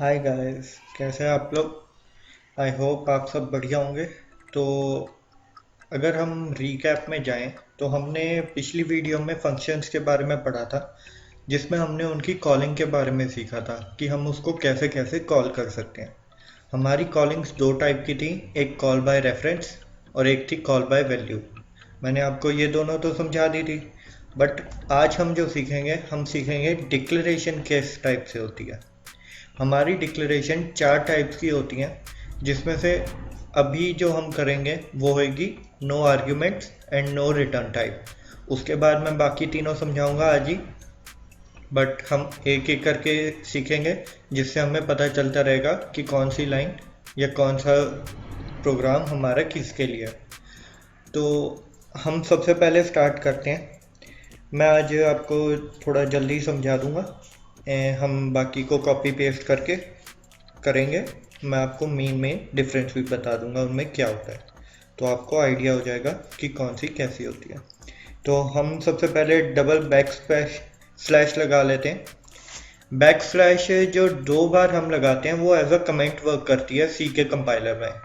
Hi guys, कैसे हैं आप लोग। आई होप आप सब बढ़िया होंगे। तो अगर हम रीकैप में जाएं तो हमने पिछली वीडियो में फंक्शंस के बारे में पढ़ा था, जिसमें हमने उनकी कॉलिंग के बारे में सीखा था कि हम उसको कैसे कैसे कॉल कर सकते हैं। हमारी कॉलिंग्स दो टाइप की थी, एक कॉल बाय रेफरेंस और एक थी कॉल बाय वैल्यू। मैंने आपको ये दोनों तो समझा दी थी, बट आज हम जो सीखेंगे हम सीखेंगे डिक्लेरेशन किस टाइप से होती है। हमारी डिक्लेरेशन चार टाइप्स की होती हैं, जिसमें से अभी जो हम करेंगे वो होगी no arguments and no return type. उसके बाद मैं बाकी तीनों समझाऊंगा आज ही, बट हम एक एक करके सीखेंगे, जिससे हमें पता चलता रहेगा कि कौन सी लाइन या कौन सा प्रोग्राम हमारा किसके लिए है। तो हम सबसे पहले स्टार्ट करते हैं। मैं आज आपको थोड़ा जल्दी समझा दूंगा, हम बाकी को कॉपी पेस्ट करके करेंगे। मैं आपको मेन डिफरेंस भी बता दूंगा उनमें क्या होता है, तो आपको आइडिया हो जाएगा कि कौन सी कैसी होती है। तो हम सबसे पहले डबल बैक स्लैश लगा लेते हैं। बैक स्लैश जो दो बार हम लगाते हैं वो एज अ कमेंट वर्क करती है सी के कंपाइलर में।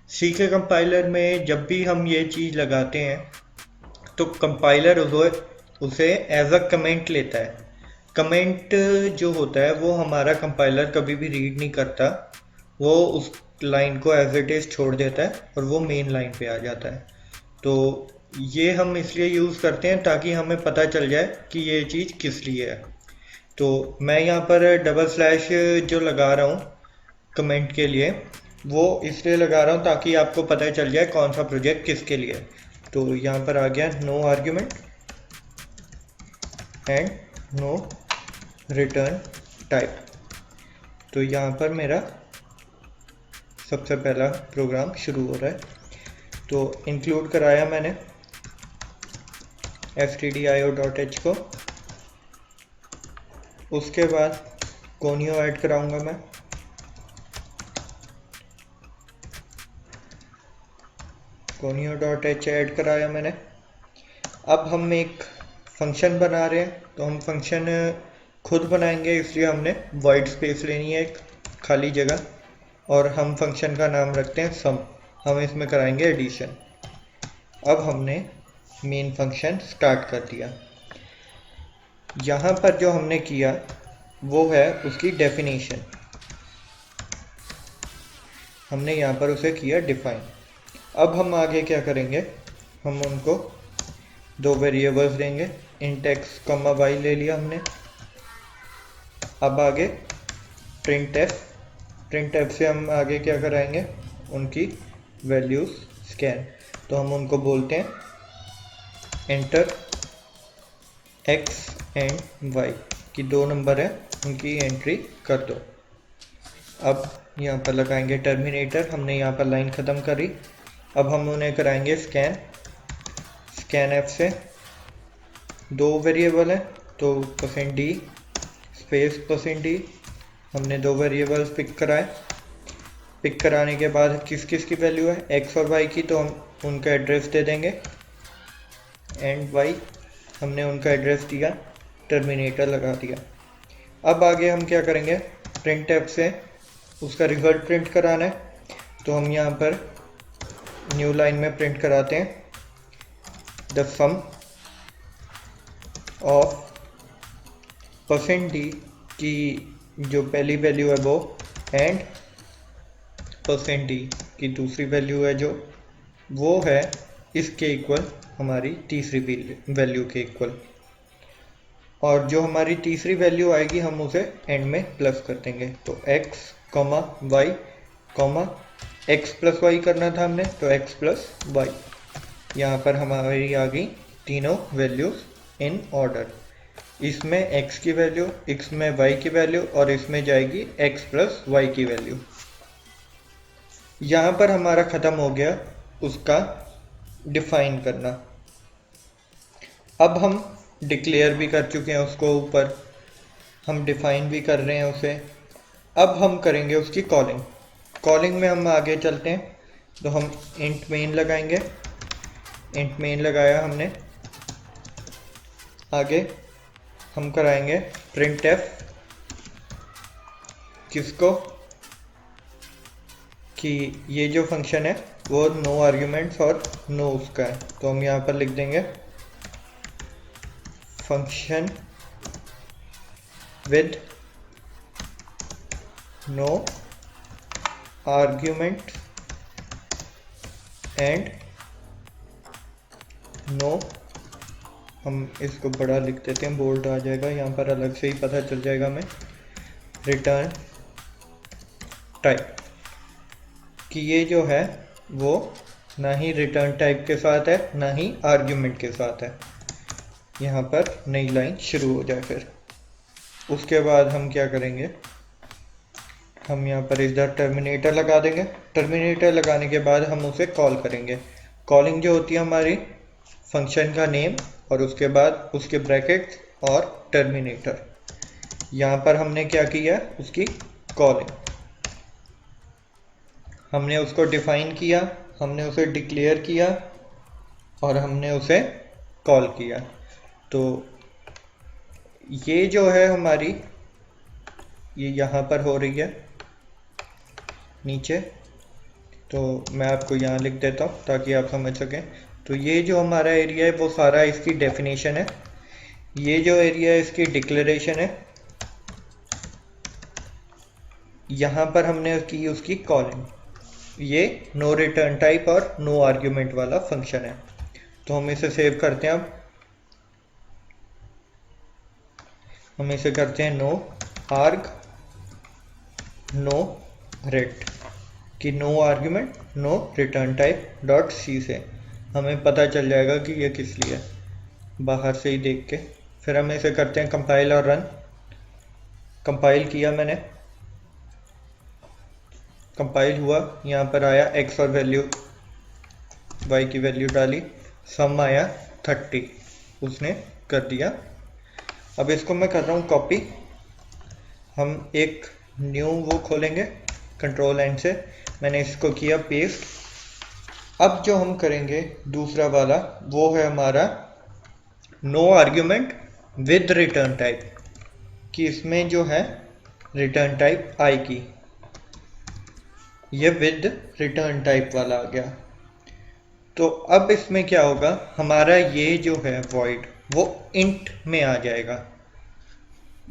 सी के कंपाइलर में जब भी हम ये चीज़ लगाते हैं तो कंपाइलर उसे एज अ कमेंट लेता है। कमेंट जो होता है वो हमारा कंपाइलर कभी भी रीड नहीं करता, वो उस लाइन को एज इट इज़ छोड़ देता है और वो मेन लाइन पे आ जाता है। तो ये हम इसलिए यूज़ करते हैं ताकि हमें पता चल जाए कि ये चीज़ किस लिए है। तो मैं यहाँ पर डबल स्लैश जो लगा रहा हूँ कमेंट के लिए, वो इसलिए लगा रहा हूँ ताकि आपको पता चल जाए कौन सा प्रोजेक्ट किसके लिए है। तो यहाँ पर आ गया no argument and no return type. तो यहाँ पर मेरा सबसे पहला प्रोग्राम शुरू हो रहा है। तो इंक्लूड कराया मैंने stdio.h को। उसके बाद कोनियो ऐड कराऊंगा मैं। कोनियो.h ऐड कराया मैंने। अब हम एक फंक्शन बना रहे हैं, तो हम फंक्शन खुद बनाएंगे, इसलिए हमने वाइट स्पेस लेनी है, एक खाली जगह, और हम फंक्शन का नाम रखते हैं सम। हम इसमें कराएंगे एडिशन। अब हमने मेन फंक्शन स्टार्ट कर दिया। यहाँ पर जो हमने किया वो है उसकी डेफिनेशन। हमने यहाँ पर उसे किया डिफाइन। अब हम आगे क्या करेंगे, हम उनको दो वेरिएबल्स देंगे, इंट एक्स कॉमा वाई ले लिया हमने। अब आगे प्रिंट एफ से हम आगे क्या कराएंगे, उनकी वैल्यूज स्कैन। तो हम उनको बोलते हैं एंटर एक्स एंड वाई की दो नंबर है, उनकी एंट्री कर दो। अब यहाँ पर लगाएंगे टर्मिनेटर। हमने यहाँ पर लाइन ख़त्म करी। अब हम उन्हें कराएंगे स्कैन एफ से। दो वेरिएबल है तो %d स्पेस %d। हमने दो वेरिएबल्स पिक कराए। पिक कराने के बाद किस किस की वैल्यू है, एक्स और वाई की, तो हम उनका एड्रेस दे देंगे। एंड वाई हमने उनका एड्रेस दिया, टर्मिनेटर लगा दिया। अब आगे हम क्या करेंगे, प्रिंट एफ से उसका रिजल्ट प्रिंट कराना है। तो हम यहाँ पर न्यू लाइन में प्रिंट कराते हैं द सम ऑफ %d की जो पहली वैल्यू है वो, एंड %d की दूसरी वैल्यू है जो वो है इसके इक्वल, हमारी तीसरी वैल्यू के इक्वल। और जो हमारी तीसरी वैल्यू आएगी हम उसे एंड में प्लस कर देंगे। तो x comma y comma x plus y करना था हमने, तो x प्लस वाई। यहाँ पर हमारी आ गई तीनों वैल्यूज इन ऑर्डर। इसमें x की वैल्यू, इसमें y की वैल्यू, और इसमें जाएगी x प्लस वाई की वैल्यू। यहाँ पर हमारा ख़त्म हो गया उसका डिफाइन करना। अब हम डिक्लेयर भी कर चुके हैं उसको, ऊपर हम डिफाइन भी कर रहे हैं उसे। अब हम करेंगे उसकी कॉलिंग। कॉलिंग में हम आगे चलते हैं, तो हम इंट मेन लगाएंगे। इंट मेन लगाया हमने। आगे हम कराएंगे प्रिंट एफ किसको, कि ये जो फंक्शन है वो नो आर्ग्यूमेंट्स और नो उसका है, तो हम यहाँ पर लिख देंगे function with no argument and no, हम इसको बड़ा लिख देते हैं, बोल्ड आ जाएगा यहाँ पर, अलग से ही पता चल जाएगा हमें, रिटर्न टाइप, कि ये जो है वो ना ही रिटर्न टाइप के साथ है ना ही आर्ग्यूमेंट के साथ है। यहाँ पर नई लाइन शुरू हो जाए। फिर उसके बाद हम क्या करेंगे, हम यहाँ पर इधर टर्मिनेटर लगा देंगे। टर्मिनेटर लगाने के बाद हम उसे कॉल करेंगे। कॉलिंग जो होती है हमारी फंक्शन का नेम और उसके बाद उसके ब्रैकेट्स और टर्मिनेटर। यहाँ पर हमने क्या किया, उसकी कॉलिंग, हमने उसको डिफाइन किया, हमने उसे डिक्लेयर किया और हमने उसे कॉल किया। तो ये जो है हमारी, ये यहाँ पर हो रही है नीचे, तो मैं आपको यहाँ लिख देता हूँ ताकि आप समझ सकें। तो ये जो हमारा एरिया है वो सारा इसकी डेफिनेशन है, ये जो एरिया है इसकी डिक्लेरेशन है, यहाँ पर हमने की उसकी कॉलिंग। ये नो रिटर्न टाइप और नो आर्ग्यूमेंट वाला फंक्शन है। तो हम इसे सेव करते हैं। अब हम इसे करते हैं नो आर्ग नो रिट, कि no argument no return type dot c से हमें पता चल जाएगा कि ये किस लिए है, बाहर से ही देख के। फिर हम इसे करते हैं कंपाइल और रन। कंपाइल किया मैंने, कंपाइल हुआ, यहाँ पर आया x और वैल्यू y की वैल्यू डाली, सम आया 30, उसने कर दिया। अब इसको मैं कर रहा हूँ कॉपी। हम एक न्यू वो खोलेंगे कंट्रोल एंड से, मैंने इसको किया पेस्ट। अब जो हम करेंगे दूसरा वाला वो है हमारा no argument with return type, कि इसमें जो है रिटर्न टाइप आएगी, ये विद रिटर्न टाइप वाला आ गया। तो अब इसमें क्या होगा, हमारा ये जो है वॉइड वो इंट में आ जाएगा।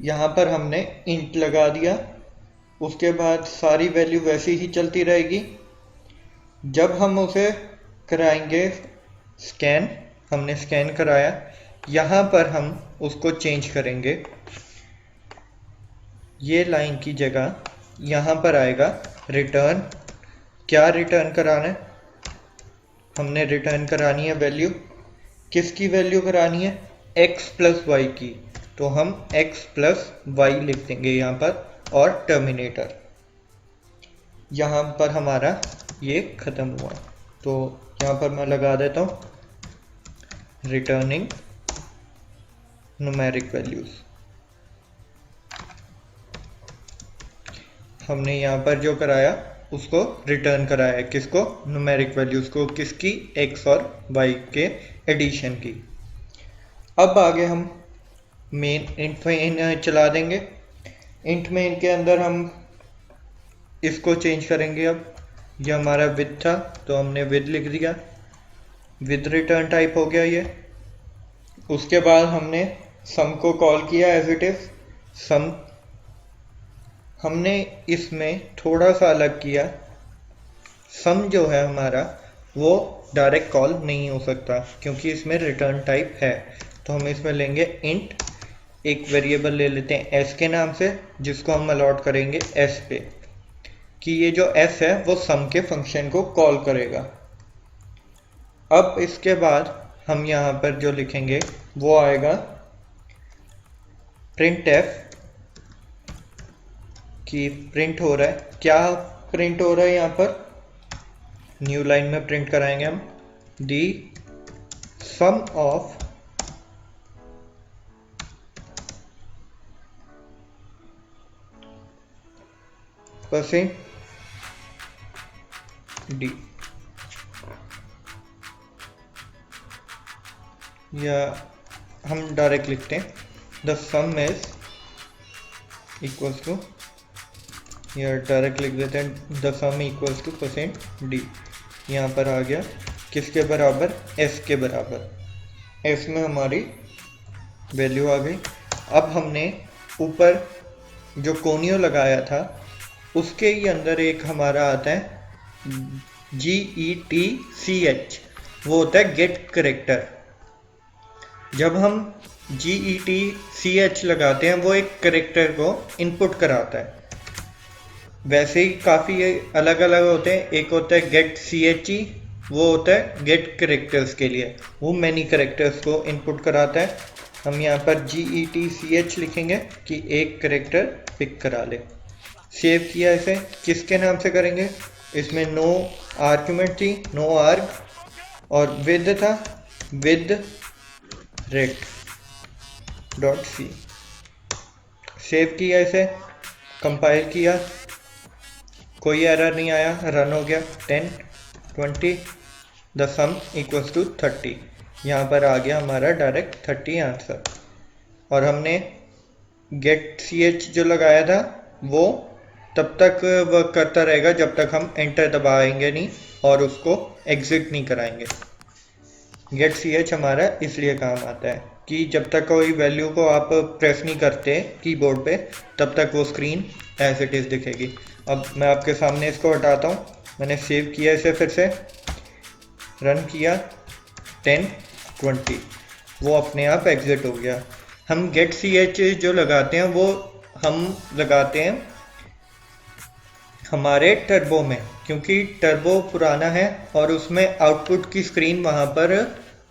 यहाँ पर हमने इंट लगा दिया, उसके बाद सारी वैल्यू वैसी ही चलती रहेगी। जब हम उसे कराएंगे स्कैन, हमने स्कैन कराया, यहाँ पर हम उसको चेंज करेंगे, ये लाइन की जगह यहाँ पर आएगा रिटर्न। क्या रिटर्न कराना है, हमने रिटर्न करानी है वैल्यू, किसकी वैल्यू करानी है, x प्लस वाई की, तो हम x प्लस वाई लिख देंगे यहाँ पर, और टर्मिनेटर। यहाँ पर हमारा ये ख़त्म हुआ। तो यहाँ पर मैं लगा देता हूँ रिटर्निंग न्यूमेरिक वैल्यूज़। हमने यहाँ पर जो कराया उसको रिटर्न कराया, किसको, न्यूमेरिक वैल्यूज़ को, किसकी, x और y के एडिशन की। अब आगे हम मेन इंट में चला देंगे। इंट मेन के अंदर हम इसको चेंज करेंगे। अब ये हमारा विद था तो हमने विद लिख दिया, विद रिटर्न टाइप हो गया ये। उसके बाद हमने सम को कॉल किया एज इट इज सम। हमने इसमें थोड़ा सा अलग किया, सम जो है हमारा वो डायरेक्ट कॉल नहीं हो सकता क्योंकि इसमें रिटर्न टाइप है। तो हम इसमें लेंगे इंट, एक वेरिएबल ले लेते हैं s के नाम से, जिसको हम अलॉट करेंगे s पे, कि ये जो s है वो सम के फंक्शन को कॉल करेगा। अब इसके बाद हम यहाँ पर जो लिखेंगे वो आएगा प्रिंट एफ, कि प्रिंट हो रहा है, क्या प्रिंट हो रहा है, यहाँ पर न्यू लाइन में प्रिंट कराएंगे हम the sum of percent d, या हम डायरेक्ट लिखते हैं the sum is equals to या डायरेक्ट लिख देते हैं the sum equals to %d। यहाँ पर आ गया किसके बराबर, s के बराबर। s में हमारी वैल्यू आ गई। अब हमने ऊपर जो कोनियो लगाया था उसके ही अंदर एक हमारा आता है GETCH, वो होता है गेट करेक्टर। जब हम GETCH लगाते हैं वो एक करेक्टर को इनपुट कराता है। वैसे ही काफ़ी अलग अलग होते हैं। एक होता है गेट CHE, वो होता है गेट करेक्टर्स के लिए, वो मैनी करेक्टर्स को इनपुट कराता है। हम यहाँ पर GETCH लिखेंगे कि एक करेक्टर पिक करा ले। सेव किया इसे, किसके नाम से करेंगे, इसमें नो आर्गुमेंट थी, नो आर्ग, और विद था with ret dot c. Save किया इसे, कंपाइल किया, कोई एरर नहीं आया, रन हो गया। 10 20 द सम इक्वल्स टू 30। यहाँ पर आ गया हमारा डायरेक्ट 30 आंसर। और हमने गेट CH जो लगाया था वो तब तक वर्क करता रहेगा जब तक हम एंटर दबाएंगे नहीं और उसको एग्जिट नहीं कराएंगे। गेट CH हमारा इसलिए काम आता है कि जब तक कोई वैल्यू को आप प्रेस नहीं करते कीबोर्ड पे तब तक वो स्क्रीन एज इट इज़ दिखेगी। अब मैं आपके सामने इसको हटाता हूँ। मैंने सेव किया इसे, फिर से रन किया, 10 20, वो अपने आप एग्जिट हो गया। हम गेट CH जो लगाते हैं वो हम लगाते हैं हमारे टर्बो में, क्योंकि टर्बो पुराना है और उसमें आउटपुट की स्क्रीन वहाँ पर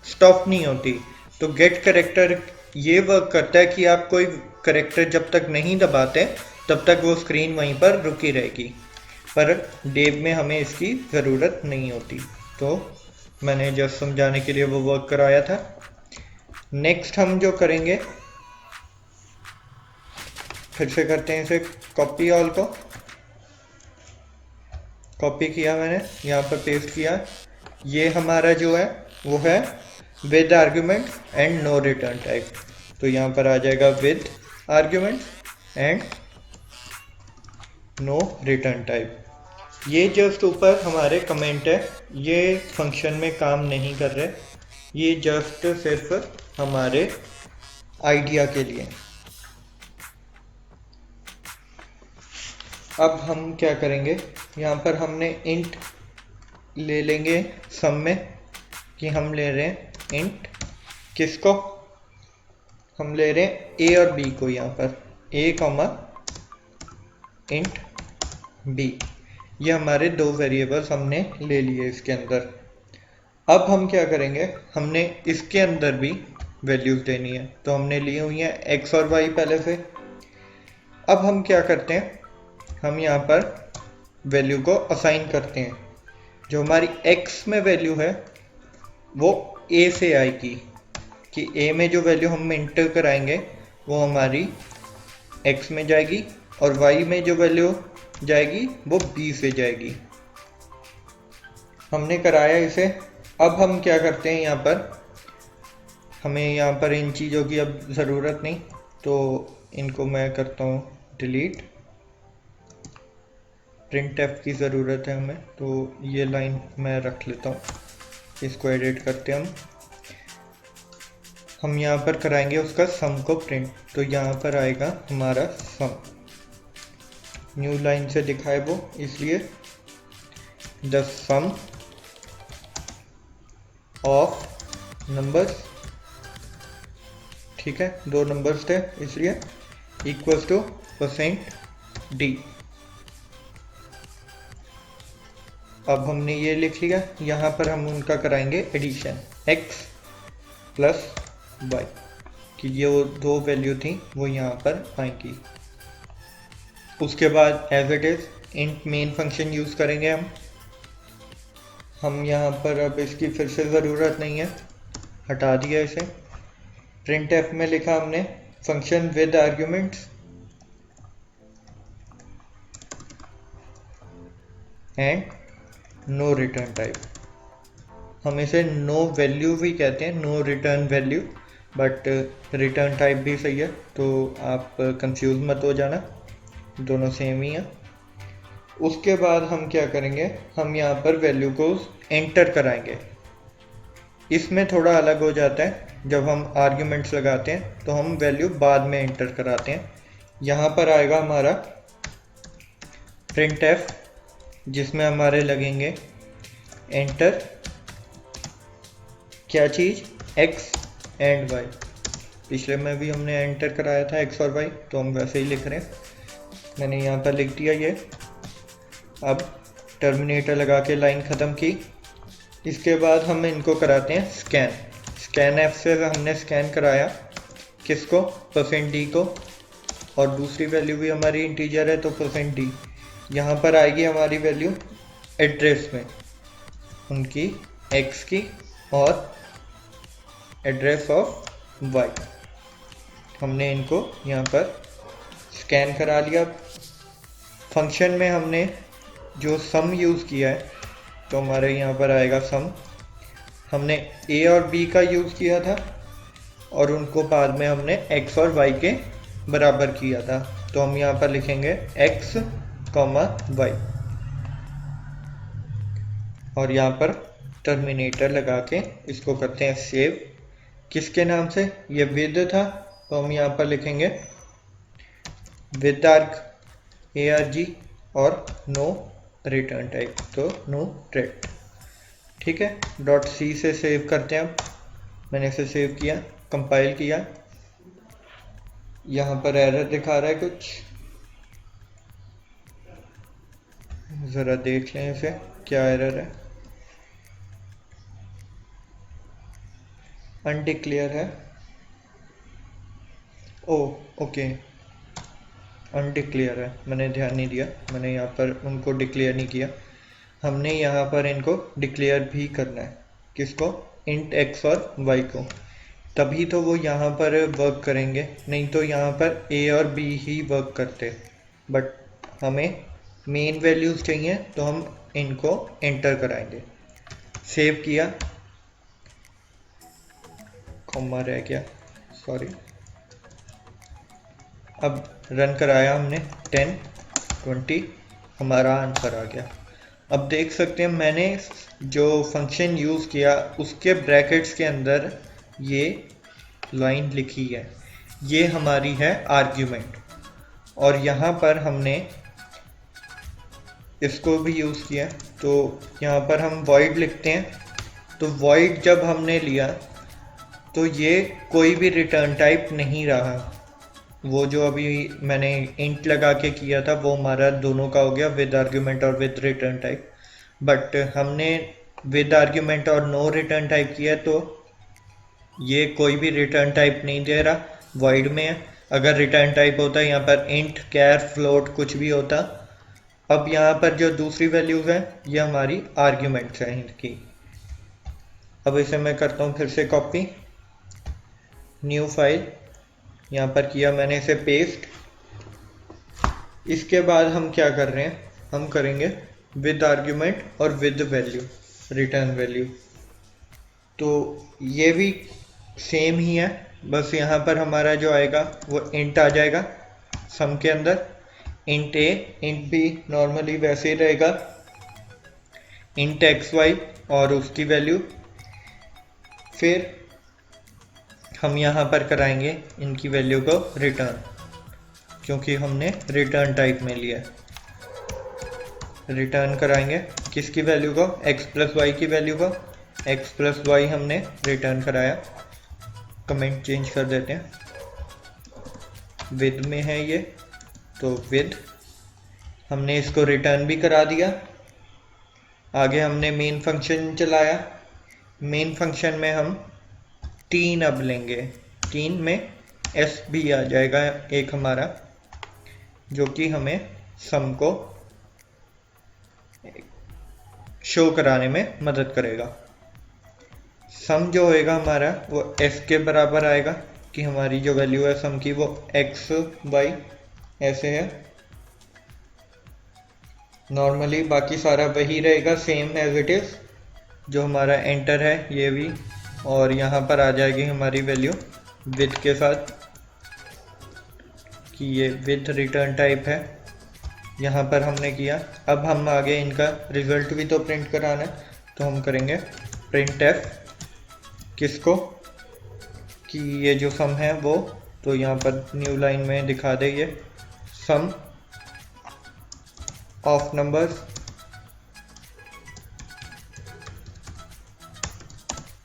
स्टॉप नहीं होती। तो गेट करेक्टर ये वर्क करता है कि आप कोई करेक्टर जब तक नहीं दबाते तब तक वो स्क्रीन वहीं पर रुकी रहेगी। पर डेव में हमें इसकी ज़रूरत नहीं होती, तो मैंने जस्ट समझाने के लिए वो वर्क कराया था। नेक्स्ट हम जो करेंगे, फिर से करते हैं इसे कॉपी, ऑल को कॉपी किया मैंने, यहाँ पर पेस्ट किया। ये हमारा जो है वो है with argument and no return type, तो यहाँ पर आ जाएगा with argument and no return type. ये जस्ट ऊपर हमारे कमेंट है, ये फंक्शन में काम नहीं कर रहे, ये जस्ट सिर्फ हमारे आइडिया के लिए। अब हम क्या करेंगे, यहाँ पर हमने इंट ले लेंगे सम में, कि हम ले रहे हैं इंट किसको, हम ले रहे हैं a और b को। यहाँ पर a, इंट b, ये हमारे दो वेरिएबल्स हमने ले लिए इसके अंदर। अब हम क्या करेंगे, हमने इसके अंदर भी वैल्यूज देनी है, तो हमने ली हुई है x और y पहले से। अब हम क्या करते हैं, हम यहाँ पर वैल्यू को असाइन करते हैं। जो हमारी x में वैल्यू है वो a से आएगी, कि a में जो वैल्यू हम इंटर कराएंगे वो हमारी x में जाएगी, और y में जो वैल्यू जाएगी वो b से जाएगी। हमने कराया इसे। अब हम क्या करते हैं, यहाँ पर हमें यहाँ पर इन चीज़ों की अब ज़रूरत नहीं, तो इनको मैं करता हूँ डिलीट। printf की ज़रूरत है हमें, तो ये लाइन मैं रख लेता हूँ, इसको एडिट करते हैं हम यहाँ पर कराएंगे उसका सम को प्रिंट। तो यहाँ पर आएगा हमारा सम, न्यू लाइन से दिखाए वो, इसलिए द सम ऑफ नंबर्स, ठीक है, दो नंबर्स थे इसलिए इक्वल्स टू %d। अब हमने ये लिख लिया। यहाँ पर हम उनका कराएंगे एडिशन, x प्लस y, कि ये वो दो वैल्यू थी वो यहाँ पर आएंगी। उसके बाद as it is int main function use करेंगे हम यहाँ पर अब इसकी फिर से ज़रूरत नहीं है, हटा दिया इसे। printf में लिखा हमने function with arguments and no return type. हम इसे नो वैल्यू भी कहते हैं, no return value, but return type भी सही है, तो आप कंफ्यूज मत हो जाना, दोनों सेम ही हैं। उसके बाद हम क्या करेंगे, हम यहाँ पर वैल्यू को एंटर कराएंगे। इसमें थोड़ा अलग हो जाता है, जब हम आर्ग्यूमेंट्स लगाते हैं तो हम वैल्यू बाद में एंटर कराते हैं। यहाँ पर आएगा हमारा printf, जिसमें हमारे लगेंगे एंटर क्या चीज़, x एंड y। पिछले में भी हमने एंटर कराया था x और y, तो हम वैसे ही लिख रहे हैं। मैंने यहाँ पर लिख दिया ये। अब टर्मिनेटर लगा के लाइन ख़त्म की। इसके बाद हम इनको कराते हैं स्कैन। स्कैन एफ से हमने स्कैन कराया किसको, %d को, और दूसरी वैल्यू भी हमारी इंटीजर है तो %d। यहाँ पर आएगी हमारी वैल्यू एड्रेस में, उनकी x की और एड्रेस ऑफ y। हमने इनको यहाँ पर स्कैन करा लिया। फंक्शन में हमने जो सम यूज़ किया है तो हमारे यहाँ पर आएगा सम। हमने a और b का यूज़ किया था और उनको बाद में हमने x और y के बराबर किया था, तो हम यहाँ पर लिखेंगे x, y, और यहाँ पर टर्मिनेटर लगा के इसको करते हैं सेव। किसके नाम से, ये विद था, तो हम यहाँ पर लिखेंगे विद arg और नो रिटर्न टाइप, तो नो ret। ठीक है, .c से सेव करते हैं। अब मैंने इसे सेव किया, कंपाइल किया। यहाँ पर एरर दिखा रहा है कुछ, ज़रा देख लें इसे, क्या एरर है। अनडिक्लेयर है, ओके, अनडिक्लेयर है, मैंने ध्यान नहीं दिया, मैंने यहाँ पर उनको डिक्लेयर नहीं किया। हमने यहाँ पर इनको डिक्लेयर भी करना है, किसको, इंट x और y को, तभी तो वो यहाँ पर वर्क करेंगे, नहीं तो यहाँ पर a और b ही वर्क करते। बट हमें मेन वैल्यूज़ चाहिए तो हम इनको एंटर कराएंगे। सेव किया, कॉमा रह गया, सॉरी। अब रन कराया हमने, 10, 20, हमारा आंसर आ गया। अब देख सकते हैं मैंने जो फंक्शन यूज़ किया उसके ब्रैकेट्स के अंदर ये लाइन लिखी है, ये हमारी है आर्ग्यूमेंट, और यहाँ पर हमने इसको भी यूज़ किया। तो यहाँ पर हम void लिखते हैं, तो void जब हमने लिया तो ये कोई भी रिटर्न टाइप नहीं रहा। वो जो अभी मैंने इंट लगा के किया था वो हमारा दोनों का हो गया, विद आर्ग्यूमेंट और विद रिटर्न टाइप। बट हमने विद आर्ग्यूमेंट और नो रिटर्न टाइप किया तो ये कोई भी रिटर्न टाइप नहीं दे रहा, void में है। अगर रिटर्न टाइप होता यहाँ पर इंट, कैर, फ्लोट कुछ भी होता। अब यहाँ पर जो दूसरी वैल्यूज़ हैं ये हमारी आर्ग्यूमेंट्स हैं इनकी। अब इसे मैं करता हूँ फिर से कॉपी, न्यू फाइल, यहाँ पर किया मैंने इसे पेस्ट। इसके बाद हम क्या कर रहे हैं, हम करेंगे विद आर्ग्यूमेंट और विद वैल्यू, रिटर्न वैल्यू। तो ये भी सेम ही है, बस यहाँ पर हमारा जो आएगा वो इंट आ जाएगा सम के अंदर, int a, int b normally वैसे ही रहेगा, इंट xy और उसकी वैल्यू। फिर हम यहाँ पर कराएंगे इनकी वैल्यू को रिटर्न, क्योंकि हमने रिटर्न टाइप में लिया। रिटर्न कराएंगे किसकी वैल्यू को, x प्लस वाई की वैल्यू को। x प्लस वाई हमने रिटर्न कराया। कमेंट चेंज कर देते हैं, विद में है ये तो विद, हमने इसको रिटर्न भी करा दिया। आगे हमने मेन फंक्शन चलाया। मेन फंक्शन में हम 3 अब लेंगे, 3 में एस भी आ जाएगा एक हमारा, जो कि हमें सम को शो कराने में मदद करेगा। सम जो होएगा हमारा वो एस के बराबर आएगा, कि हमारी जो वैल्यू है सम की वो एक्स वाई ऐसे है नॉर्मली। बाकी सारा वही रहेगा सेम एज इट इज़, जो हमारा एंटर है ये भी, और यहाँ पर आ जाएगी हमारी वैल्यू विद के साथ, कि ये विद रिटर्न टाइप है। यहाँ पर हमने किया। अब हम आगे इनका रिजल्ट भी तो प्रिंट कराना है, तो हम करेंगे प्रिंट एफ किसको, कि ये जो सम है वो, तो यहाँ पर न्यू लाइन में दिखा दे ये सम ऑफ नंबर्स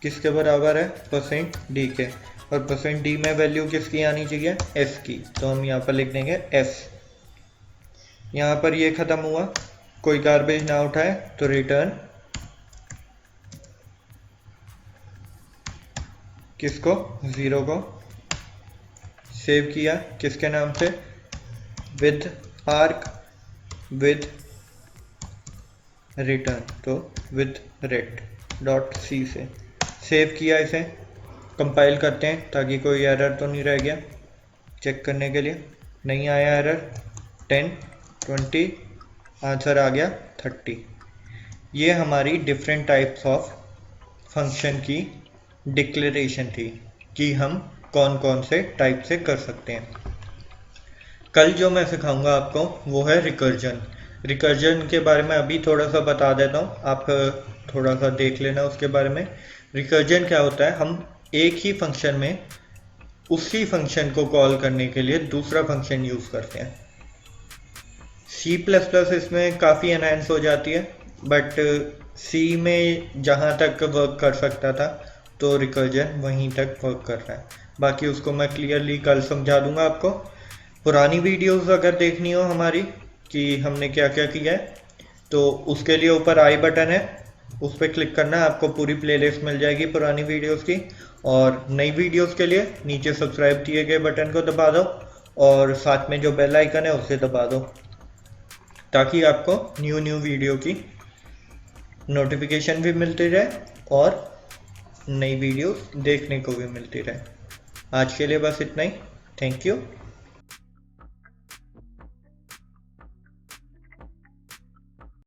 किसके बराबर है, परसेंट डी के, और परसेंट डी में वैल्यू किसकी आनी चाहिए, एफ की, तो हम यहाँ पर लिख देंगे एफ। यहाँ पर ये ख़त्म हुआ, कोई गार्बेज ना उठाए तो रिटर्न किसको, 0 को। सेव किया किसके नाम से, विद आर्क विद रिटर्न, तो विद रेट डॉट सी से सेव किया। इसे कंपाइल करते हैं ताकि कोई एरर तो नहीं रह गया, चेक करने के लिए। नहीं आया एरर, 10 20 आंसर आ गया 30। ये हमारी डिफरेंट टाइप्स ऑफ फंक्शन की डिक्लेरेशन थी कि हम कौन कौन से टाइप से कर सकते हैं। कल जो मैं सिखाऊंगा आपको वो है रिकर्जन। रिकर्जन के बारे में अभी थोड़ा सा बता देता हूँ, आप थोड़ा सा देख लेना उसके बारे में। रिकर्जन क्या होता है, हम एक ही फंक्शन में उसी फंक्शन को कॉल करने के लिए दूसरा फंक्शन यूज़ करते हैं। C++ इसमें काफ़ी एनहांस हो जाती है, बट C में जहाँ तक वर्क कर सकता था तो रिकर्जन वहीं तक वर्क कर रहा है। बाकी उसको मैं क्लियरली कल समझा दूंगा आपको। पुरानी वीडियोस अगर देखनी हो हमारी कि हमने क्या क्या किया है, तो उसके लिए ऊपर आई बटन है, उस पर क्लिक करना है, आपको पूरी प्लेलिस्ट मिल जाएगी पुरानी वीडियोस की। और नई वीडियोस के लिए नीचे सब्सक्राइब दिए गए बटन को दबा दो और साथ में जो बेल आइकन है उसे दबा दो, ताकि आपको न्यू वीडियो की नोटिफिकेशन भी मिलती रहे और नई वीडियो देखने को भी मिलती रहे। आज के लिए बस इतना ही। Thank you.